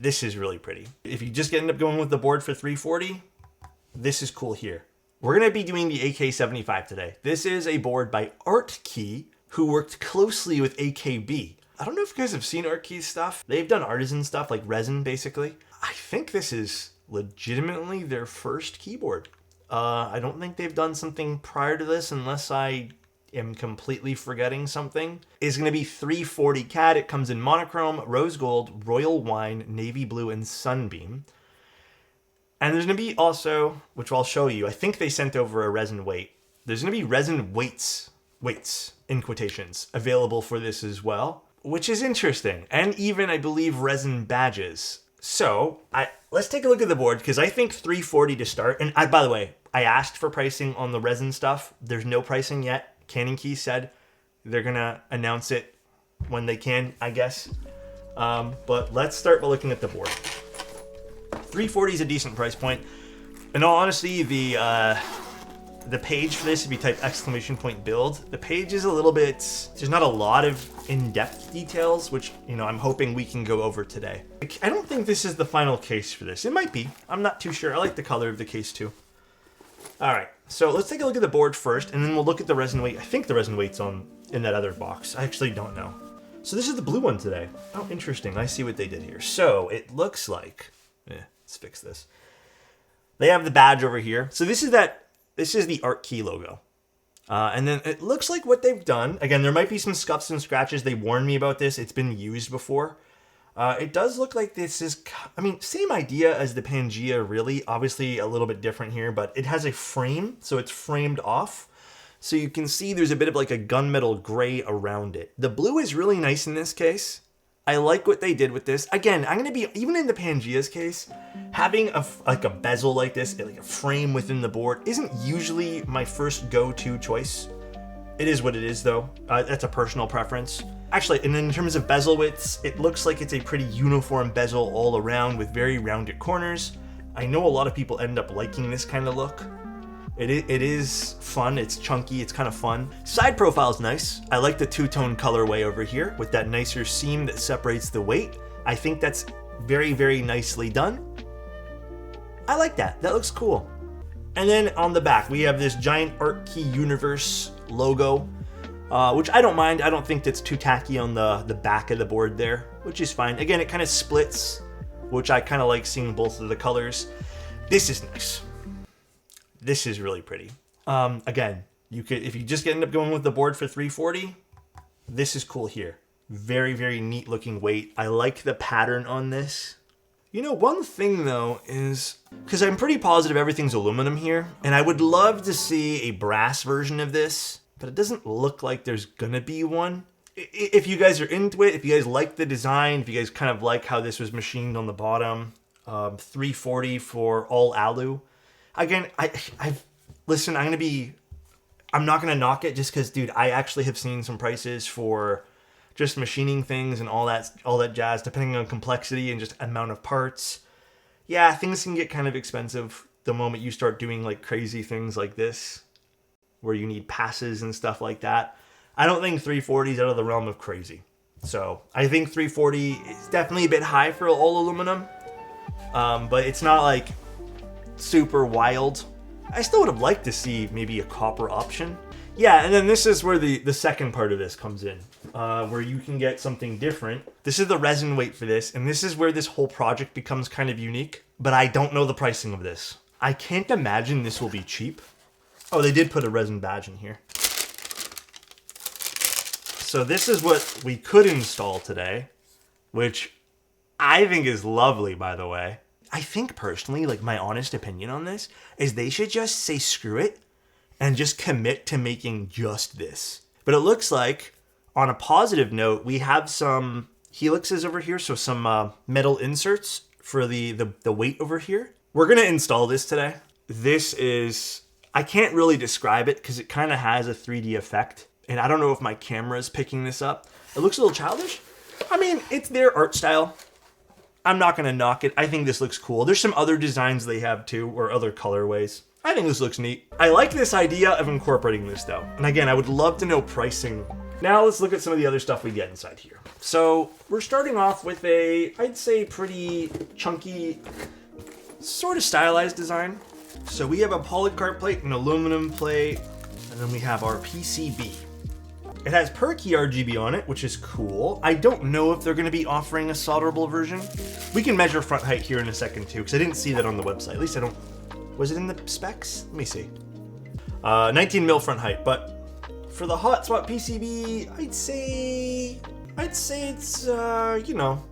This is really pretty. If you just end up going with the board for $340, this is cool here. We're going to be doing the AK75 today. This is a board by Artkey, who worked closely with AKB. I don't know if you guys have seen Artkey's stuff. They've done Artisan stuff like Resin, basically. I think this is legitimately their first keyboard. I don't think they've done something prior to this unless I am completely forgetting something. It's going to be 340 CAD. It comes in monochrome, rose gold, royal wine, navy blue, and sunbeam. And there's going to be also, which I'll show you, I think they sent over a resin weight. There's going to be resin weights in quotations, available for this as well, which is interesting. And even, I believe, resin badges. So let's take a look at the board, because I think $340 to start. And by the way, I asked for pricing on the resin stuff. There's no pricing yet. Cannon Key said they're going to announce it when they can, I guess. But let's start by looking at the board. $340 is a decent price point. In all honesty, the page for this, if you type !build, the page is a little bit, there's not a lot of in-depth details, which, you know, I'm hoping we can go over today. I don't think this is the final case for this. It might be. I'm not too sure. I like the color of the case too. All right, so let's take a look at the board first, and then we'll look at the resin weight. I think the resin weight's in that other box. I actually don't know. So this is the blue one today. Oh, interesting. I see what they did here. So it looks like, let's fix this. They have the badge over here. So this is the Artkey logo. And then it looks like what they've done, again, there might be some scuffs and scratches. They warned me about this. It's been used before. It does look like this is, I mean, same idea as the Pangea, really. Obviously a little bit different here, but it has a frame, so it's framed off. So you can see there's a bit of like a gunmetal gray around it. The blue is really nice in this case. I like what they did with this. Again, I'm going to be, even in the Pangea's case, having a bezel like this, like a frame within the board, isn't usually my first go-to choice. It is what it is, though. That's a personal preference. Actually, and in terms of bezel widths, it looks like it's a pretty uniform bezel all around with very rounded corners. I know a lot of people end up liking this kind of look. It is fun, it's chunky, it's kind of fun. Side profile is nice. I like the two-tone colorway over here with that nicer seam that separates the weight. I think that's very, very nicely done. I like that. That looks cool. And then on the back, we have this giant Artkey Universe logo, which I don't mind. I don't think that's too tacky on the back of the board there, which is fine. Again, it kind of splits, which I kind of like seeing both of the colors. This is nice. This is really pretty. Again, you could, if you just end up going with the board for $340, this is cool here. Very, very neat looking weight. I like the pattern on this. You know, one thing though is, because I'm pretty positive everything's aluminum here, and I would love to see a brass version of this, but it doesn't look like there's gonna be one. If you guys are into it, if you guys like the design, if you guys kind of like how this was machined on the bottom, $340 for all alu. Again, listen, I'm not gonna knock it just because, dude, I actually have seen some prices for just machining things and all that jazz, depending on complexity and just amount of parts. Yeah, things can get kind of expensive the moment you start doing like crazy things like this, where you need passes and stuff like that. I don't think $340 is out of the realm of crazy. So I think $340 is definitely a bit high for all aluminum, but it's not like super wild. I still would have liked to see maybe a copper option. Yeah, and then this is where the second part of this comes in, where you can get something different. This is the resin weight for this, and this is where this whole project becomes kind of unique, but I don't know the pricing of this. I can't imagine this will be cheap. Oh, they did put a resin badge in here. So this is what we could install today, which I think is lovely, by the way. I think personally, like my honest opinion on this, is they should just say screw it and just commit to making just this. But it looks like, on a positive note, we have some helixes over here, so some metal inserts for the weight over here. We're gonna install this today. This is, I can't really describe it because it kind of has a 3D effect, and I don't know if my camera is picking this up. It looks a little childish. I mean, it's their art style. I'm not gonna knock it. I think this looks cool. There's some other designs they have too, or other colorways. I think this looks neat. I like this idea of incorporating this though. And again, I would love to know pricing Now let's look at some of the other stuff we get inside here. So we're starting off with a, I'd say, pretty chunky, sort of stylized design. So we have a polycarbonate plate, an aluminum plate, and then we have our PCB. It has perky RGB on it, which is cool. I don't know if they're going to be offering a solderable version. We can measure front height here in a second too, because I didn't see that on the website. At least I don't, was it in the specs? Let me see. 19 mil front height, but for the hot swap PCB, I'd say it's, you know,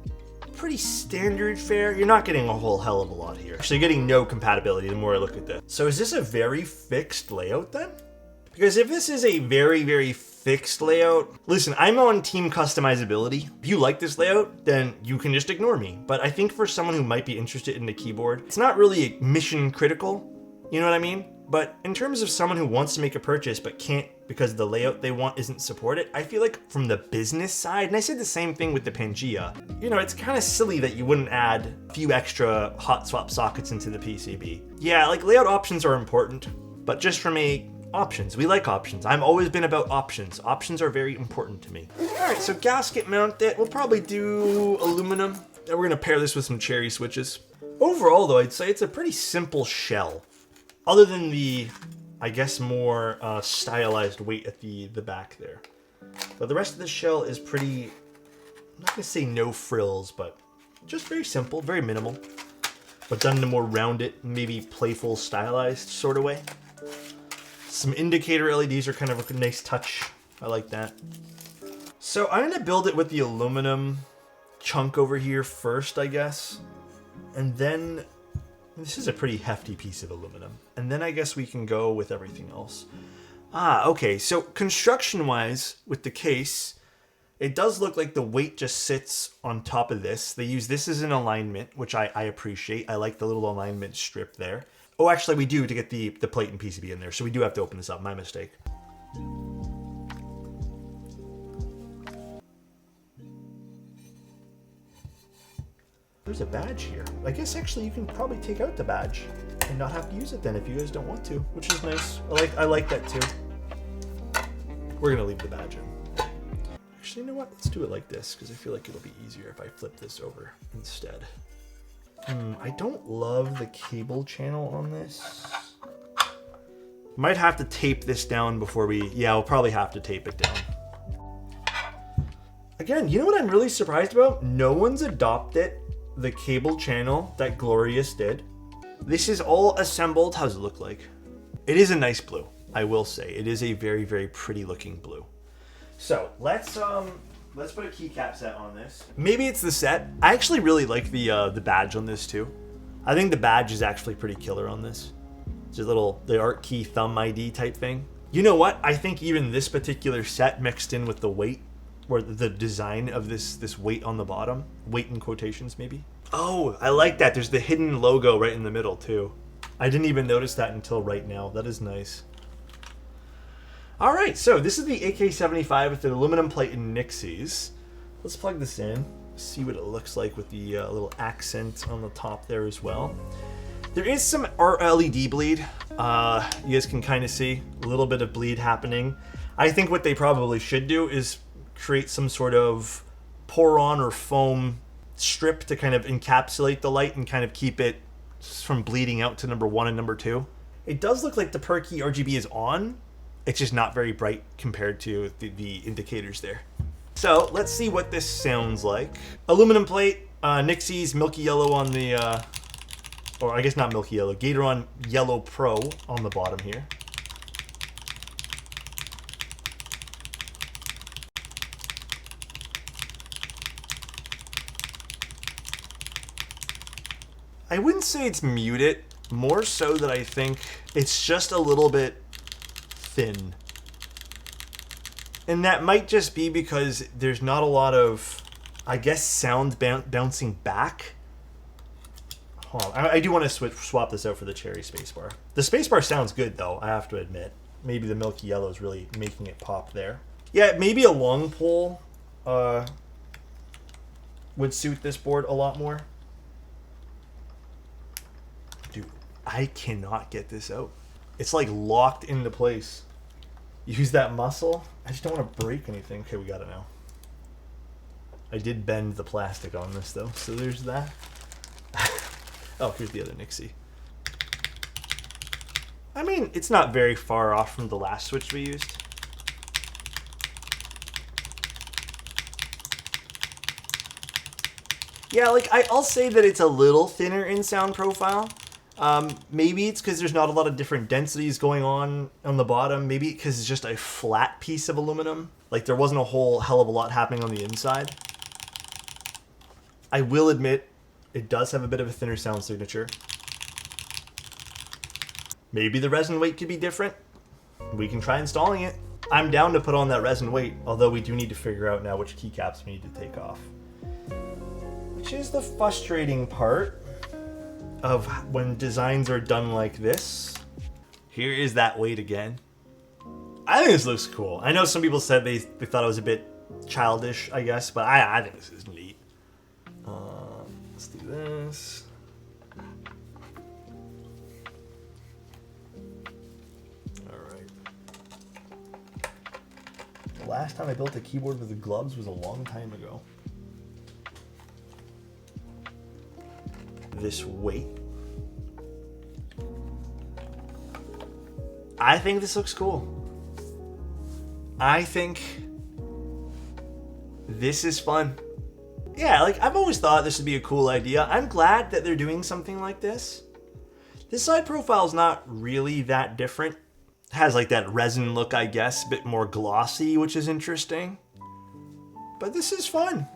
pretty standard fare. You're not getting a whole hell of a lot here. Actually, getting no compatibility the more I look at this. So is this a very fixed layout then? Because if this is a very, very fixed layout, listen, I'm on team customizability. If you like this layout, then you can just ignore me. But I think for someone who might be interested in the keyboard, it's not really mission critical. You know what I mean? But in terms of someone who wants to make a purchase but can't because the layout they want isn't supported, I feel like from the business side, and I said the same thing with the Pangea, you know, it's kind of silly that you wouldn't add a few extra hot swap sockets into the PCB. Yeah, like layout options are important, but just from a options. We like options. I've always been about options. Options are very important to me. All right, so gasket mount it. We'll probably do aluminum. And we're gonna pair this with some cherry switches. Overall though, I'd say it's a pretty simple shell. Other than the, I guess, more stylized weight at the back there. But the rest of the shell is pretty, I'm not gonna say no frills, but just very simple, very minimal. But done in a more rounded, maybe playful, stylized sort of way. Some indicator LEDs are kind of a nice touch. I like that. So I'm gonna build it with the aluminum chunk over here first, I guess. And then, this is a pretty hefty piece of aluminum. And then I guess we can go with everything else. Okay, so construction-wise, with the case, it does look like the weight just sits on top of this. They use this as an alignment, which I appreciate. I like the little alignment strip there. Oh, actually, we do to get the plate and PCB in there, so we do have to open this up. My mistake. There's a badge here. I guess actually you can probably take out the badge and not have to use it then if you guys don't want to, which is nice. I like that too. We're gonna leave the badge in. Actually, you know what? Let's do it like this because I feel like it'll be easier if I flip this over instead. I don't love the cable channel on this. Might have to tape this down before we... Yeah, we'll probably have to tape it down. Again, you know what I'm really surprised about? No one's adopted the cable channel that Glorious did. This is all assembled. How does it look like? It is a nice blue, I will say. It is a very, very pretty looking blue. So let's put a keycap set on this. Maybe it's the set. I actually really like the badge on this too. I think the badge is actually pretty killer on this. It's a little, the art key thumb ID type thing. You know what? I think even this particular set mixed in with the weight, or the design of this weight on the bottom, weight in quotations maybe. Oh, I like that. There's the hidden logo right in the middle too. I didn't even notice that until right now. That is nice. All right, so this is the AK-75 with the aluminum plate and Nixies. Let's plug this in, see what it looks like with the little accent on the top there as well. There is some LED bleed. You guys can kind of see a little bit of bleed happening. I think what they probably should do is create some sort of pour-on or foam strip to kind of encapsulate the light and kind of keep it from bleeding out to number 1 and number 2. It does look like the perky RGB is on. It's just not very bright compared to the indicators there. So let's see what this sounds like. Aluminum plate, Nixies milky yellow on the, or I guess not milky yellow, Gateron Yellow Pro on the bottom here. I wouldn't say it's muted, more so that I think it's just a little bit thin. And that might just be because there's not a lot of, I guess, sound bouncing back. Hold on. I do want to swap this out for the cherry spacebar. The spacebar sounds good though, I have to admit. Maybe the milky yellow is really making it pop there. Yeah, maybe a long pole would suit this board a lot more. Dude, I cannot get this out. It's like locked into place. use that muscle. I just don't want to break anything. Okay, we got it now. I did bend the plastic on this though, so there's that. Oh, here's the other Nixie. I mean, it's not very far off from the last switch we used. Yeah, like I'll say that it's a little thinner in sound profile. Maybe it's because there's not a lot of different densities going on the bottom. Maybe because it's just a flat piece of aluminum. Like there wasn't a whole hell of a lot happening on the inside. I will admit, it does have a bit of a thinner sound signature. Maybe the resin weight could be different. We can try installing it. I'm down to put on that resin weight, although we do need to figure out now which keycaps we need to take off. Which is the frustrating part of when designs are done like this. Here is that weight again. I think this looks cool. I know some people said they thought it was a bit childish, I guess, but I think this is neat. Let's do this. Alright. The last time I built a keyboard with the gloves was a long time ago. This weight. I think this looks cool. I think this is fun. Yeah, like I've always thought this would be a cool idea. I'm glad that they're doing something like this. This side profile is not really that different. It has like that resin look, I guess, a bit more glossy, which is interesting. But this is fun.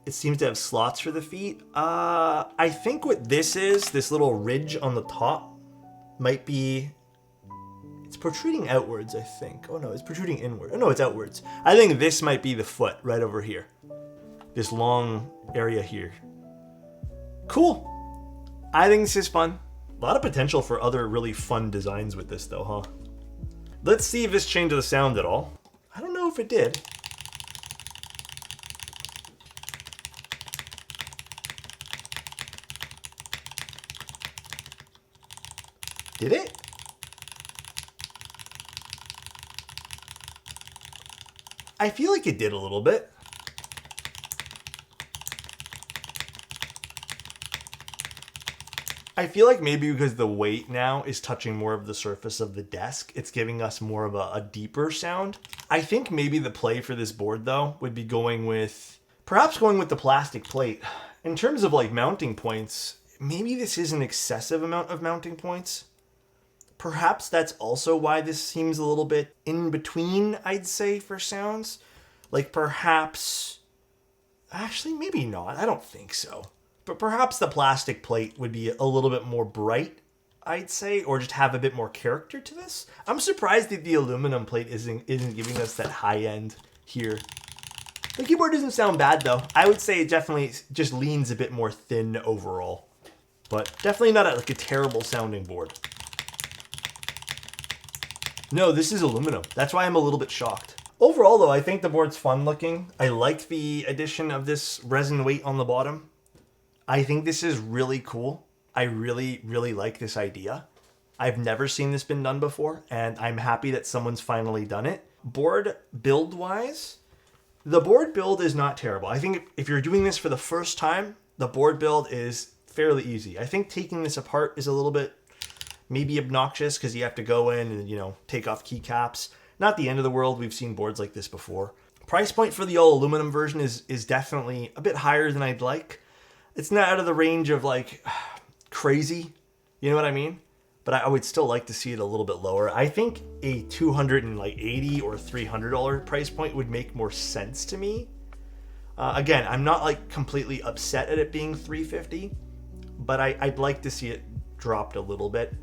It seems to have slots for the feet. I think what this is, this little ridge on the top, might be... It's protruding outwards, I think. Oh no, it's protruding inward. Oh no, it's outwards. I think this might be the foot right over here. This long area here. Cool. I think this is fun. A lot of potential for other really fun designs with this though, huh? Let's see if this changed the sound at all. I don't know if it did. Did it? I feel like it did a little bit. I feel like maybe because the weight now is touching more of the surface of the desk, it's giving us more of a deeper sound. I think maybe the play for this board though would be perhaps going with the plastic plate. In terms of like mounting points, maybe this is an excessive amount of mounting points. Perhaps that's also why this seems a little bit in between, I'd say, for sounds. Like perhaps, actually maybe not, I don't think so. But perhaps the plastic plate would be a little bit more bright, I'd say, or just have a bit more character to this. I'm surprised that the aluminum plate isn't giving us that high end here. The keyboard doesn't sound bad though. I would say it definitely just leans a bit more thin overall. But definitely not like a terrible sounding board. No, this is aluminum. That's why I'm a little bit shocked. Overall though, I think the board's fun looking. I like the addition of this resin weight on the bottom. I think this is really cool. I really, really like this idea. I've never seen this been done before, and I'm happy that someone's finally done it. Board build-wise, the board build is not terrible. I think if you're doing this for the first time, the board build is fairly easy. I think taking this apart is a little bit maybe obnoxious because you have to go in and, you know, take off keycaps. Not the end of the world. We've seen boards like this before. Price point for the all aluminum version is definitely a bit higher than I'd like. It's not out of the range of like crazy, you know what I mean? But I would still like to see it a little bit lower. I think a $280 or $300 price point would make more sense to me. Again, I'm not like completely upset at it being $350, but I'd like to see it dropped a little bit.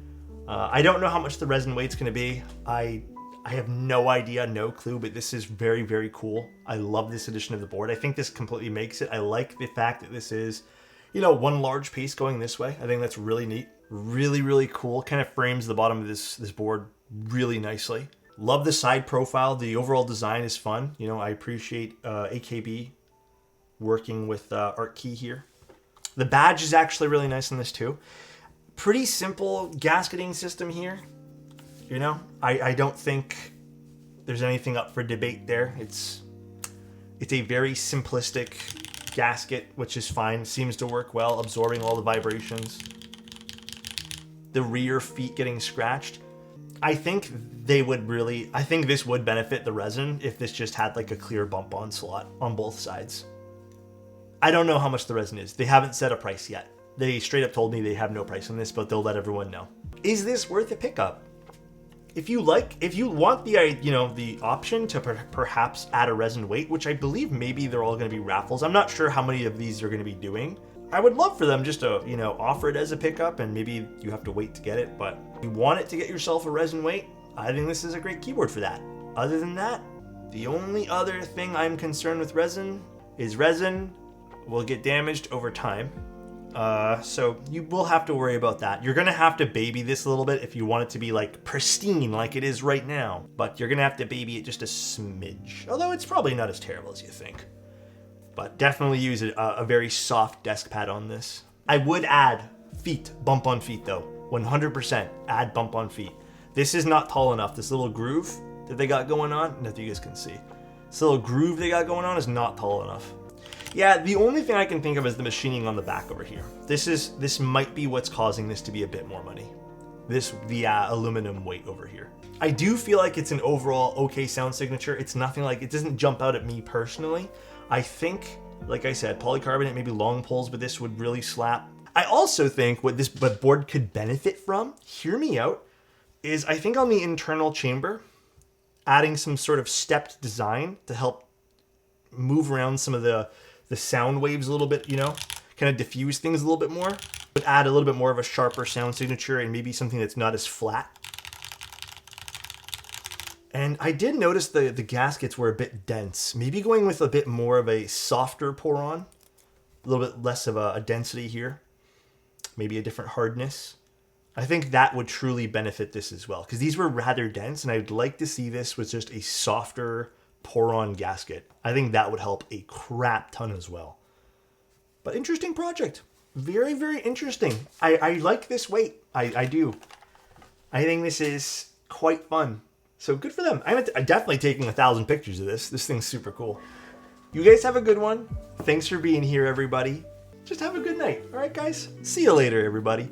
I don't know how much the resin weight's going to be. I have no idea, no clue, but this is very, very cool. I love this edition of the board. I think this completely makes it. I like the fact that this is, you know, one large piece going this way. I think that's really neat. Really, really cool. Kind of frames the bottom of this board really nicely. Love the side profile. The overall design is fun. You know, I appreciate AKB working with ArtKey here. The badge is actually really nice on this too. Pretty simple gasketing system here. You know, I don't think there's anything up for debate there. It's a very simplistic gasket, which is fine. Seems to work well, absorbing all the vibrations. The rear feet getting scratched. I think this would benefit the resin if this just had like a clear bump on slot on both sides. I don't know how much the resin is. They haven't set a price yet. They straight up told me they have no price on this, but they'll let everyone know. Is this worth a pickup? If you want the option to perhaps add a resin weight, which I believe maybe they're all going to be raffles. I'm not sure how many of these they're going to be doing. I would love for them just to, offer it as a pickup, and maybe you have to wait to get it. But if you want it to get yourself a resin weight, I think this is a great keyboard for that. Other than that, the only other thing I'm concerned with resin is resin will get damaged over time. So you will have to worry about that. You're going to have to baby this a little bit if you want it to be like pristine like it is right now. But you're going to have to baby it just a smidge. Although it's probably not as terrible as you think. But definitely use a very soft desk pad on this. I would add feet, bump on feet though. 100% add bump on feet. This is not tall enough. This little groove that they got going on, nothing you guys can see. This little groove they got going on is not tall enough. Yeah, the only thing I can think of is the machining on the back over here. This might be what's causing this to be a bit more money. The aluminum weight over here. I do feel like it's an overall okay sound signature. It's nothing like, it doesn't jump out at me personally. I think, like I said, polycarbonate, maybe long poles, but this would really slap. I also think what this board could benefit from, hear me out, is I think on the internal chamber, adding some sort of stepped design to help move around some of the sound waves a little bit, kind of diffuse things a little bit more, but add a little bit more of a sharper sound signature and maybe something that's not as flat. And I did notice the gaskets were a bit dense. Maybe going with a bit more of a softer pour-on, a little bit less of a density here, maybe a different hardness. I think that would truly benefit this as well, because these were rather dense, and I'd like to see this with just a softer pour-on gasket. I think that would help a crap ton as well. But interesting project. Very, very interesting. I like this weight. I do. I think this is quite fun. So good for them. I'm definitely taking 1,000 pictures of this. This thing's super cool. You guys have a good one. Thanks for being here, everybody. Just have a good night. All right, guys? See you later, everybody.